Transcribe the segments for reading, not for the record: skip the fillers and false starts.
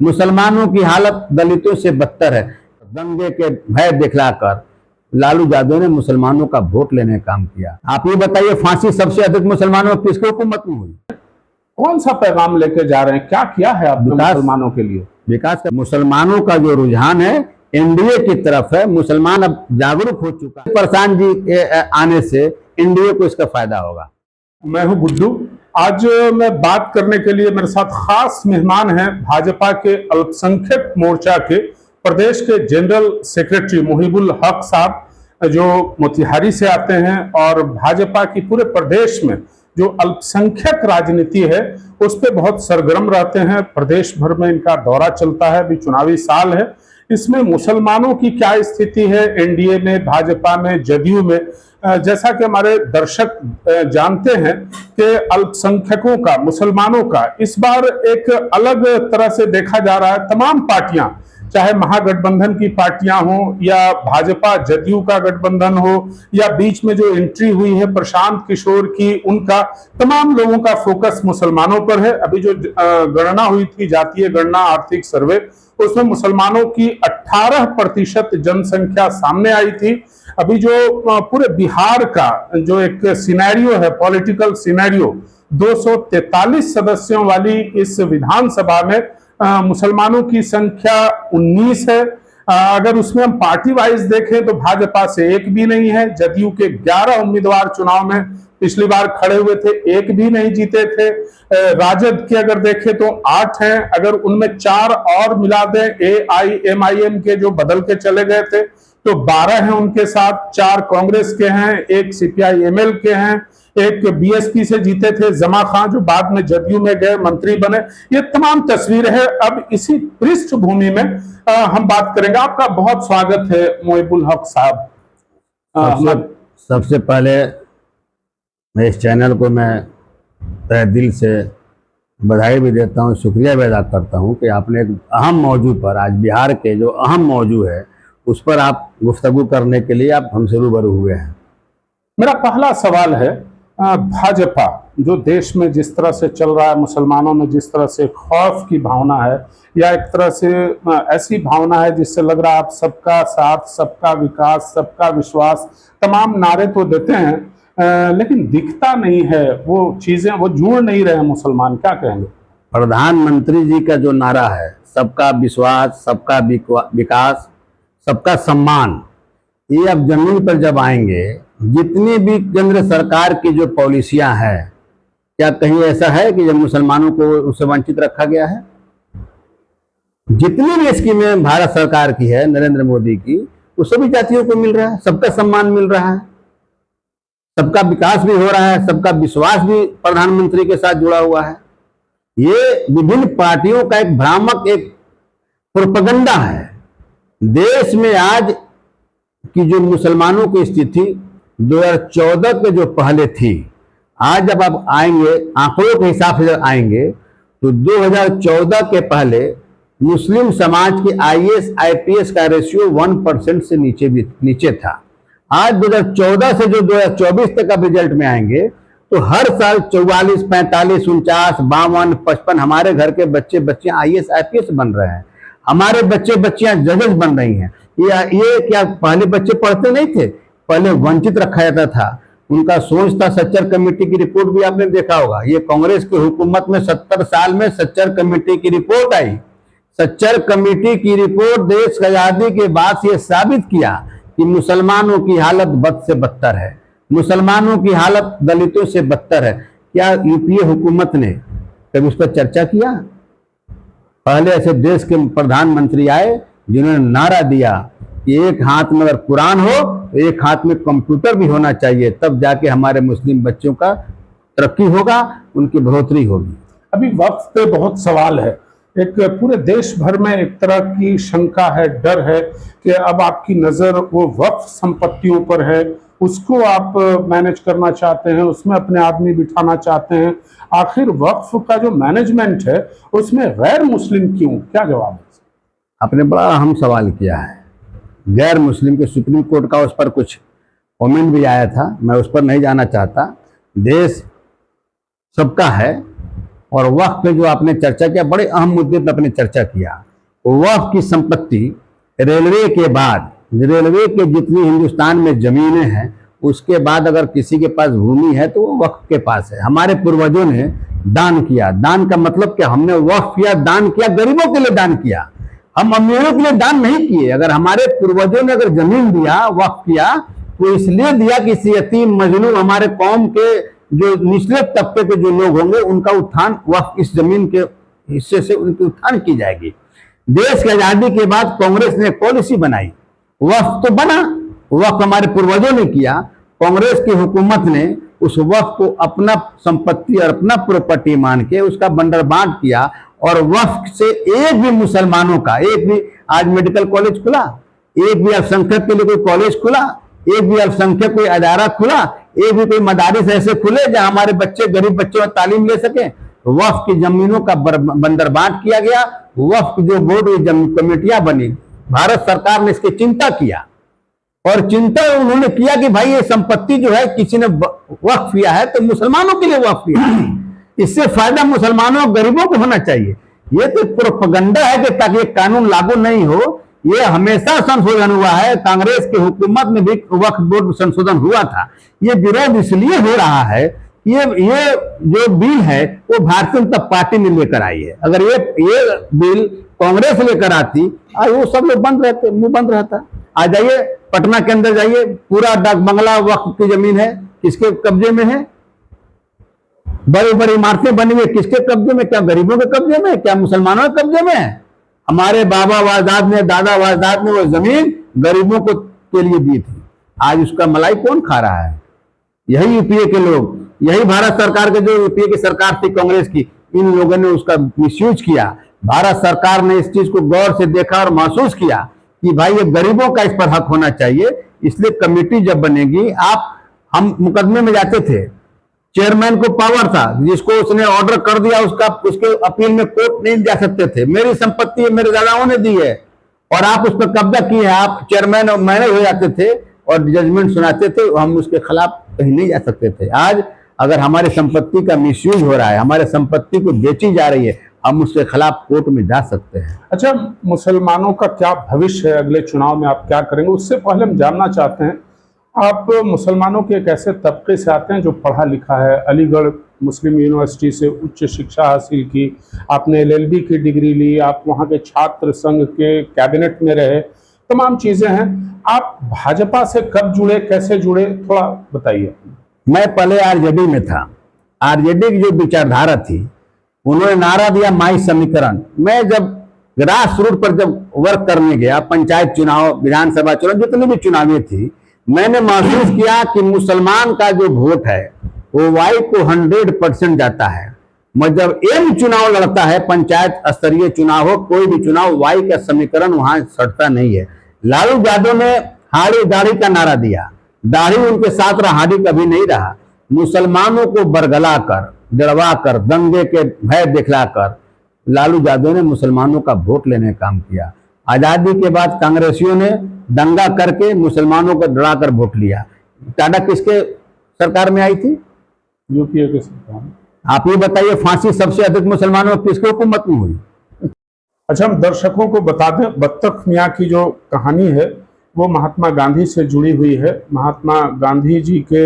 मुसलमानों की हालत दलितों से बदतर है। दंगे के भय दिखलाकर लालू यादव ने मुसलमानों का वोट लेने का काम किया। आप ये बताइए, फांसी सबसे अधिक मुसलमानों की किसकी हुकूमत में हुई? कौन सा पैगाम लेके जा रहे हैं? क्या किया है आपने मुसलमानों के लिए? विकास का मुसलमानों का जो रुझान है एनडीए की तरफ है। मुसलमान अब जागरूक हो चुका है। प्रशांत जी के आने से एनडीए को इसका फायदा होगा। मैं हूं गुड्डू। आज मैं बात करने के लिए मेरे साथ खास मेहमान हैं भाजपा के अल्पसंख्यक मोर्चा के प्रदेश के जनरल सेक्रेटरी मुहिबुल हक साहब, जो मोतिहारी से आते हैं और भाजपा की पूरे प्रदेश में जो अल्पसंख्यक राजनीति है उस पर बहुत सरगर्म रहते हैं। प्रदेश भर में इनका दौरा चलता है, अभी चुनावी साल है। इसमें मुसलमानों की क्या स्थिति है एनडीए में, भाजपा में, जदयू में, जैसा कि हमारे दर्शक जानते हैं कि अल्पसंख्यकों का, मुसलमानों का इस बार एक अलग तरह से देखा जा रहा है। तमाम पार्टियां, चाहे महागठबंधन की पार्टियां हो या भाजपा जदयू का गठबंधन हो या बीच में जो एंट्री हुई है प्रशांत किशोर की, उनका, तमाम लोगों का फोकस मुसलमानों पर है। अभी जो गणना हुई थी, जातीय गणना, आर्थिक सर्वे, उसमें मुसलमानों की 18% जनसंख्या सामने आई थी। अभी जो पूरे बिहार का जो एक सिनेरियो है, पॉलिटिकल सिनेरियो, 243 सदस्यों वाली इस विधानसभा में मुसलमानों की संख्या 19 है। अगर उसमें हम पार्टी वाइज देखें तो भाजपा से एक भी नहीं है। जदयू के 11 उम्मीदवार चुनाव में पिछली बार खड़े हुए थे, एक भी नहीं जीते थे। राजद के अगर देखें तो 8 हैं। अगर उनमें 4 और मिला दें, AIMIM के जो बदल के चले गए थे, तो 12 हैं उनके साथ। 4 कांग्रेस के हैं, एक CPI-ML के हैं, एक BSP से जीते थे जमा खां, जो बाद में जदयू में गए, मंत्री बने। ये तमाम तस्वीर है। अब इसी पृष्ठभूमि में हम बात करेंगे। आपका बहुत स्वागत है मुहिबुल हक साहब। सबसे पहले मैं इस चैनल को मैं तहे दिल से बधाई भी देता हूँ, शुक्रिया भी अदा करता हूँ कि आपने एक अहम मौजू पर, आज बिहार के जो अहम मौजू है उस पर आप गुफ्तगू करने के लिए आप हमसे रूबरू हुए हैं। मेरा पहला सवाल है, भाजपा जो देश में जिस तरह से चल रहा है, मुसलमानों में जिस तरह से खौफ की भावना है या एक तरह से ऐसी भावना है जिससे लग रहा है आप सबका साथ, सबका विकास, सबका विश्वास, तमाम नारे तो देते हैं, लेकिन दिखता नहीं है वो चीजें, वो जुड़ नहीं रहे मुसलमान। क्या कहेंगे? प्रधानमंत्री जी का जो नारा है, सबका विश्वास, सबका विकास, सबका सम्मान, ये अब जमीन पर जब आएंगे, जितनी भी केंद्र सरकार की जो पॉलिसियां हैं, क्या कहीं ऐसा है कि जब मुसलमानों को उससे वंचित रखा गया है? जितनी भी स्कीमें भारत सरकार की है, नरेंद्र मोदी की, वो सभी जातियों को मिल रहा है, सबका सम्मान मिल रहा है, सबका विकास भी हो रहा है, सबका विश्वास भी प्रधानमंत्री के साथ जुड़ा हुआ है। ये विभिन्न पार्टियों का एक भ्रामक, एक प्रोपेगेंडा है। देश में आज की जो मुसलमानों की स्थिति 2014 के जो पहले थी, आज जब आप आएंगे, आंकड़ों के हिसाब से जब आएंगे, तो 2014 के पहले मुस्लिम समाज के IAS IPS का रेशियो 1% से नीचे था। आज 2014 से जो 2024 तक का रिजल्ट में आएंगे तो हर साल 44, 45, 49, 52, 55 हमारे घर के बच्चे बच्चियां IAS IPS बन रहे हैं। हमारे बच्चे बच्चियां जजेस बन रही हैं। ये क्या पहले बच्चे पढ़ते नहीं थे? पहले वंचित रखा जाता था। उनका सोच था। सच्चर कमेटी की रिपोर्ट भी आपने देखा होगा। ये कांग्रेस की हुकूमत में 70 साल में सच्चर कमेटी की रिपोर्ट आई। सच्चर कमेटी की रिपोर्ट देश की आजादी के बाद ये साबित किया कि मुसलमानों की हालत बद से बदतर है, मुसलमानों की हालत दलितों से बदतर है। क्या यूपीए हुकूमत ने कभी उस पर चर्चा किया? पहले ऐसे देश के प्रधानमंत्री आए जिन्होंने नारा दिया कि एक हाथ में अगर कुरान हो तो एक हाथ में कंप्यूटर भी होना चाहिए, तब जाके हमारे मुस्लिम बच्चों का तरक्की होगा, उनकी बढ़ोतरी होगी। अभी वक्फ पे बहुत सवाल है। एक पूरे देश भर में एक तरह की शंका है, डर है कि अब आपकी नजर वो वक्फ संपत्तियों पर है, उसको आप मैनेज करना चाहते हैं, उसमें अपने आदमी बिठाना चाहते हैं। आखिर वक्फ का जो मैनेजमेंट है उसमें गैर मुस्लिम क्यों? क्या जवाब है? आपने बड़ा अहम सवाल किया है। गैर मुस्लिम के सुप्रीम कोर्ट का उस पर कुछ कमेंट भी आया था, मैं उस पर नहीं जाना चाहता। देश सबका है और वक्फ पे जो आपने चर्चा किया, बड़े अहम मुद्दे पर आपने चर्चा किया। वक्फ की संपत्ति रेलवे के बाद, रेलवे के जितनी हिंदुस्तान में जमीनें हैं उसके बाद अगर किसी के पास भूमि है तो वो वक्फ के पास है। हमारे पूर्वजों ने दान किया। दान का मतलब क्या? हमने वक्फ किया, दान किया, गरीबों के लिए दान किया। हम अमीरों के लिए दान नहीं किए। अगर हमारे पूर्वजों ने अगर जमीन दिया, वक्फ किया, तो इसलिए दिया कि किसी यतीम मजलूम हमारे कौम के जो निचले तबके के जो लोग होंगे उनका उत्थान, वक्फ इस जमीन के हिस्से से उनकी उत्थान की जाएगी। देश की आजादी के बाद कांग्रेस ने पॉलिसी बनाई, वक्फ तो बना, वक्फ हमारे पूर्वजों ने किया। कांग्रेस की हुकूमत ने उस वक्फ को अपना संपत्ति और अपना प्रॉपर्टी मान के उसका बंदरबांट किया, और वक्फ से एक भी मुसलमानों का, एक भी आज मेडिकल कॉलेज खुला, एक भी अल्पसंख्यक के लिए कोई कॉलेज खुला, एक भी अल्पसंख्यक कोई अदारा खुला, एक भी कोई मदारिस ऐसे खुले जहां हमारे बच्चे, गरीब बच्चे तालीम ले सके। वक्फ की जमीनों का बंदरबांट किया गया। वक्फ जो बोर्ड कमेटियां बनी, भारत सरकार ने इसकी चिंता किया, और चिंता उन्होंने किया कि भाई ये संपत्ति जो है किसी ने वक्फ किया है तो मुसलमानों के लिए वक्फ किया है, इससे फायदा मुसलमानों और गरीबों को होना चाहिए। ये तो प्रोपगंडा है कि ताकि ये कानून लागू नहीं हो। ये हमेशा संशोधन हुआ है, कांग्रेस की हुकूमत में भी वक्फ बोर्ड संशोधन हुआ था। ये विरोध इसलिए हो रहा है, ये जो बिल है वो भारतीय जनता पार्टी ने लेकर आई है। अगर ये बिल कांग्रेस लेकर आती, आज वो सब लोग बंद रहते, मुंह बंद रहता। आ जाइए पटना के अंदर जाइए, पूरा डाक बंगला वक्फ की जमीन है, किसके कब्जे में है? बड़ी बड़ी इमारतें बनी हुई, किसके कब्जे में? क्या गरीबों के कब्जे में? क्या मुसलमानों के कब्जे में है? हमारे बाबा वाजदाद ने, दादा वाजदाद ने वो जमीन गरीबों को के लिए दी थी। आज उसका मलाई कौन खा रहा है? यही यूपीए के लोग, यही भारत सरकार के, जो यूपीए की सरकार थी कांग्रेस की, इन लोगों ने उसका मिसयूज किया। भारत सरकार ने इस चीज को गौर से देखा और महसूस किया कि भाई ये गरीबों का इस पर हक होना चाहिए। इसलिए कमेटी जब बनेगी, हम मुकदमे में जाते थे, चेयरमैन को पावर था, जिसको उसने ऑर्डर कर दिया उसके अपील में कोर्ट नहीं जा सकते थे। मेरी संपत्ति मेरे दादाओं ने दी है और आप उस पर कब्जा किए हैं, आप चेयरमैन और मैनेज हो जाते थे और जजमेंट सुनाते थे, हम उसके खिलाफ कहीं नहीं जा सकते थे। आज अगर हमारी संपत्ति का मिसयूज हो रहा है, हमारे संपत्ति को बेची जा रही है, हम उसके खिलाफ कोर्ट में जा सकते हैं। अच्छा, मुसलमानों का क्या भविष्य है? अगले चुनाव में आप क्या करेंगे? उससे पहले हम जानना चाहते हैं, आप मुसलमानों के एक ऐसे तबके से आते हैं जो पढ़ा लिखा है, अलीगढ़ मुस्लिम यूनिवर्सिटी से उच्च शिक्षा हासिल की, आपने एलएलबी की डिग्री ली, आप वहाँ के छात्र संघ के कैबिनेट में रहे, तमाम चीज़ें हैं। आप भाजपा से कब जुड़े, कैसे जुड़े, थोड़ा बताइए। मैं पहले आरजेडी में था। आरजेडी की जो विचारधारा थी, उन्होंने नारा दिया माई समीकरण। मैं जब ग्रास रूट पर जब वर्क करने गया, पंचायत चुनाव, विधानसभा चुनाव, जितनी भी चुनावी थी, मैंने महसूस किया कि मुसलमान का जो वोट है वो वाई को 100% जाता है। मैं जब एम चुनाव लड़ता है, पंचायत स्तरीय चुनाव हो, कोई भी चुनाव, वाई का समीकरण वहां सटता नहीं है। लालू यादव ने हाड़ी दाढ़ी का नारा दिया, दाढ़ी उनके साथ रहा, हाड़ी कभी नहीं रहा। मुसलमानों को बरगला कर, डरवा कर, दंगे के भय दिखलाकर लालू यादव ने मुसलमानों का वोट लेने का काम किया। आजादी के बाद कांग्रेसियों ने दंगा करके मुसलमानों को डराकर वोट लिया। टाटा किसके सरकार में आई थी? यूपीए की सरकार। आप ये बताइए, फांसी सबसे अधिक मुसलमानों की किसकी हुकूमत में हुई? अच्छा, हम दर्शकों को बता दें, बत्तख मियाँ की जो कहानी है वो महात्मा गांधी से जुड़ी हुई है। महात्मा गांधी जी के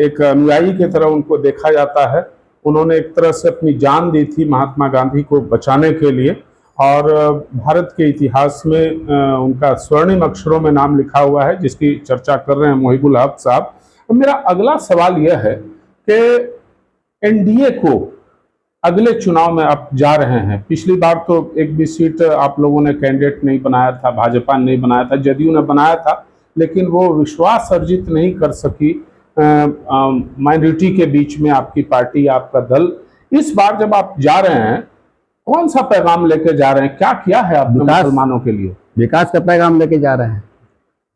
एक अनुयायी की तरह उनको देखा जाता है। उन्होंने एक तरह से अपनी जान दी थी महात्मा गांधी को बचाने के लिए, और भारत के इतिहास में उनका स्वर्णिम अक्षरों में नाम लिखा हुआ है, जिसकी चर्चा कर रहे हैं मोहिबुल हक साहब। तो मेरा अगला सवाल यह है कि एनडीए को अगले चुनाव में आप जा रहे हैं, पिछली बार तो एक भी सीट आप लोगों ने कैंडिडेट नहीं बनाया था, भाजपा ने नहीं बनाया था, जदयू ने बनाया था, लेकिन वो विश्वास अर्जित नहीं कर सकी माइनॉरिटी के बीच में आपकी पार्टी, आपका दल। इस बार जब आप जा रहे हैं, कौन सा पैगाम लेके जा रहे हैं? क्या किया है आपने मुसलमानों के लिए? विकास का पैगाम लेके जा रहे हैं।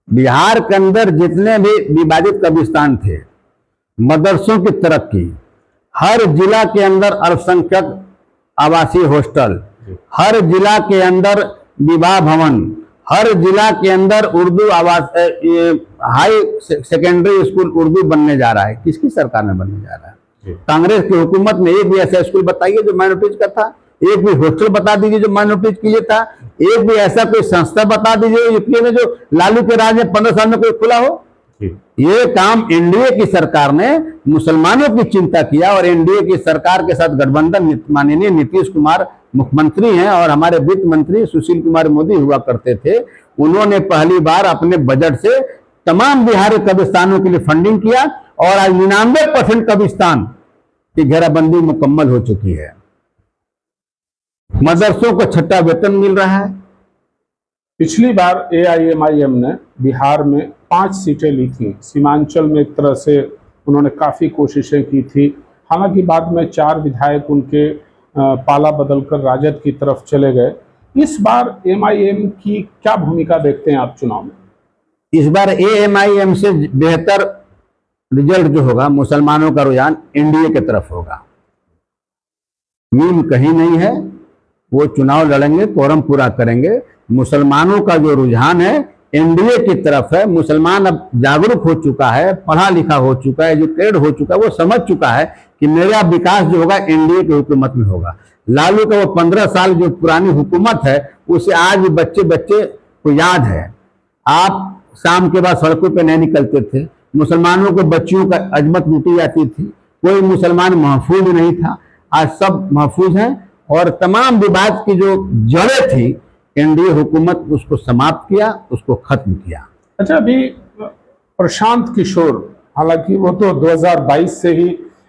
बिहार के अंदर जितने भी विभाजित कब्रिस्तान थे, मदरसों की तरक्की, हर जिला के अंदर अल्पसंख्यक आवासीय हॉस्टल, हर जिला के अंदर विवाह भवन, हर जिला के अंदर Urdu high secondary school Urdu बनने जा रहा है। किसकी सरकार में बनने जा रहा है? कांग्रेस की हुकूमत में एक भी ऐसा स्कूल बताइए जो माइनॉरिटीज का था, एक भी हॉस्टल बता दीजिए जो माइनॉरिटीज के लिए था, एक भी ऐसा कोई संस्था बता दीजिए यूपीए में जो लालू के राज में 15 साल में कोई खुला हो। ये काम एनडीए की सरकार ने मुसलमानों की चिंता किया, और एनडीए की सरकार के साथ गठबंधन माननीय नीतीश कुमार मुख्यमंत्री हैं और हमारे वित्त मंत्री सुशील कुमार मोदी हुआ करते थे। उन्होंने पहली बार अपने बजट से तमाम बिहारी कब्रिस्तानों के लिए फंडिंग किया, और आज 99% कब्रिस्तान की घेराबंदी मुकम्मल हो चुकी है। मदरसों को छठा वेतन मिल रहा है। पिछली बार एआईएमआईएम ने बिहार में 5 सीटें ली थी। सीमांचल में एक तरह से उन्होंने काफ़ी कोशिशें की थी, हालांकि बाद में 4 विधायक उनके पाला बदलकर राजद की तरफ चले गए। इस बार एमआईएम की क्या भूमिका देखते हैं आप चुनाव में? इस बार एएमआईएम से बेहतर रिजल्ट जो होगा, मुसलमानों का रुझान एनडीए की तरफ होगा। मीम कहीं नहीं है, वो चुनाव लड़ेंगे, कोरम पूरा करेंगे। मुसलमानों का जो रुझान है एनडीए की तरफ है। मुसलमान अब जागरूक हो चुका है, पढ़ा लिखा हो चुका है, एजुकेटेड हो चुका है, वो समझ चुका है कि मेरा विकास जो होगा एनडीए की हुकूमत में होगा। लालू का वो 15 साल जो पुरानी हुकूमत है, उसे आज भी बच्चे बच्चे को याद है। आप शाम के बाद सड़कों पे नहीं निकलते थे, मुसलमानों के बच्चियों का अजमत लूटी जाती थी, कोई मुसलमान महफूज नहीं था। आज सब महफूज हैं, और तमाम विवाद की जो जड़ें थी एनडीए हुकूमत उसको समाप्त किया, उसको खत्म किया। अच्छा, अभी प्रशांत किशोर, हालांकि वो तो 2022 से ही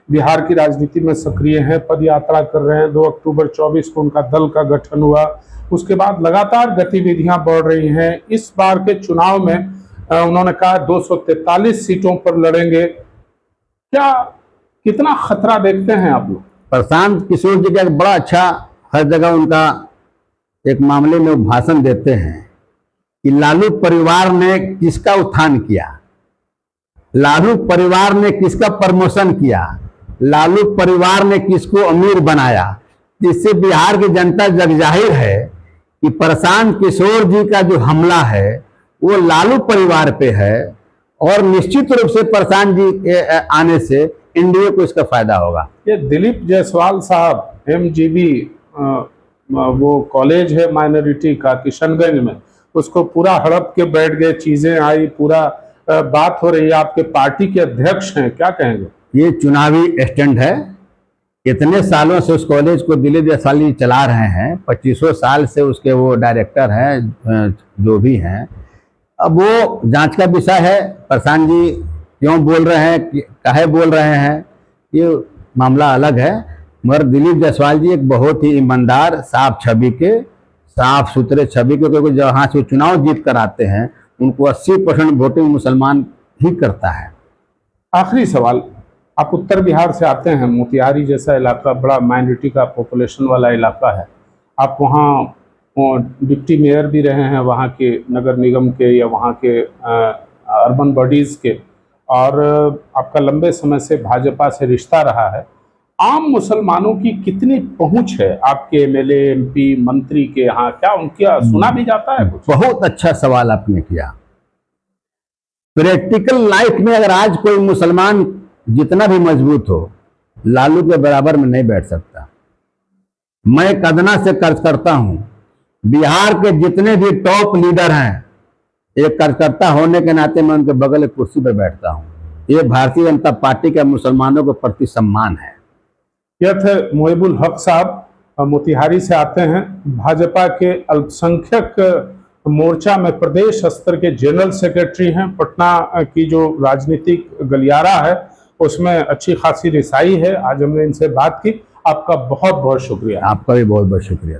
बिहार की राजनीति में सक्रिय हैं, पद यात्रा कर रहे हैं। 2 अक्टूबर 24 को उनका दल का गठन हुआ, उसके बाद लगातार गतिविधियां बढ़ रही हैं। इस बार के चुनाव में उन्होंने कहा 243 सीटों पर लड़ेंगे। क्या कितना खतरा देखते हैं आप लोग? प्रशांत किशोर जी का एक बड़ा अच्छा, हर जगह उनका एक मामले में वो भाषण देते हैं कि लालू परिवार ने किसका उत्थान किया, लालू परिवार ने किसका प्रमोशन किया, लालू परिवार ने किसको अमीर बनाया। जिससे बिहार की जनता जगजाहिर है कि प्रशांत किशोर जी का जो हमला है वो लालू परिवार पे है, और निश्चित रूप से प्रशांत जी के आने से एनडीए को इसका फायदा होगा। ये दिलीप जायसवाल साहब एमजीबी वो कॉलेज है माइनॉरिटी का किशनगंज में, उसको पूरा हड़प के बैठ गए, चीजें आई, पूरा बात हो रही है। आपके पार्टी के अध्यक्ष हैं, क्या कहेंगे? ये चुनावी स्टंट है। इतने सालों से उस कॉलेज को दिलीप जायसवाल जी चला रहे हैं, 25 साल से उसके वो डायरेक्टर हैं, जो भी हैं। अब वो जांच का विषय है, प्रशांत जी क्यों बोल रहे हैं, काहे बोल रहे हैं, ये मामला अलग है। मगर दिलीप जायसवाल जी एक बहुत ही ईमानदार, साफ छवि के, साफ सुथरे छवि के, क्योंकि जहाँ से चुनाव जीत कर आते हैं उनको 80% वोटिंग मुसलमान ही करता है। आखिरी सवाल, आप उत्तर बिहार से आते हैं, मोतिहारी जैसा इलाका बड़ा माइनॉरिटी का पॉपुलेशन वाला इलाका है। आप वहाँ डिप्टी मेयर भी रहे हैं वहाँ के नगर निगम के या वहाँ के अर्बन बॉडीज़ के, और आपका लंबे समय से भाजपा से रिश्ता रहा है। आम मुसलमानों की कितनी पहुंच है आपके एमएलए, एमपी, मंत्री के यहाँ? क्या उनका सुना भी जाता है कुछ? बहुत अच्छा सवाल आपने किया। प्रैक्टिकल लाइफ में अगर आज कोई मुसलमान जितना भी मजबूत हो, लालू के बराबर में नहीं बैठ सकता। मैं कदना से कार्यकर्ता हूं, बिहार के जितने भी टॉप लीडर हैं, एक कार्यकर्ता होने के नाते मैं उनके बगल एक कुर्सी पर बैठता हूं। ये भारतीय जनता पार्टी का मुसलमानों के प्रति सम्मान है। यह थे मोहिबुल हक साहब, मोतिहारी से आते हैं, भाजपा के अल्पसंख्यक मोर्चा में प्रदेश स्तर के जनरल सेक्रेटरी हैं। पटना की जो राजनीतिक गलियारा है उसमें अच्छी खासी रिसाई है। आज हमने इनसे बात की। आपका बहुत बहुत शुक्रिया। आपका भी बहुत बहुत शुक्रिया।